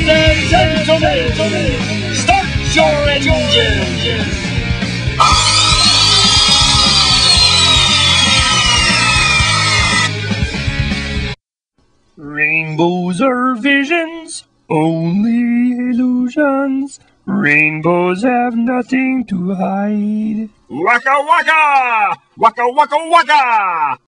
Ladies and gentlemen, start your engines. Rainbows are visions, only illusions. Rainbows have nothing to hide. Waka waka! Waka waka waka!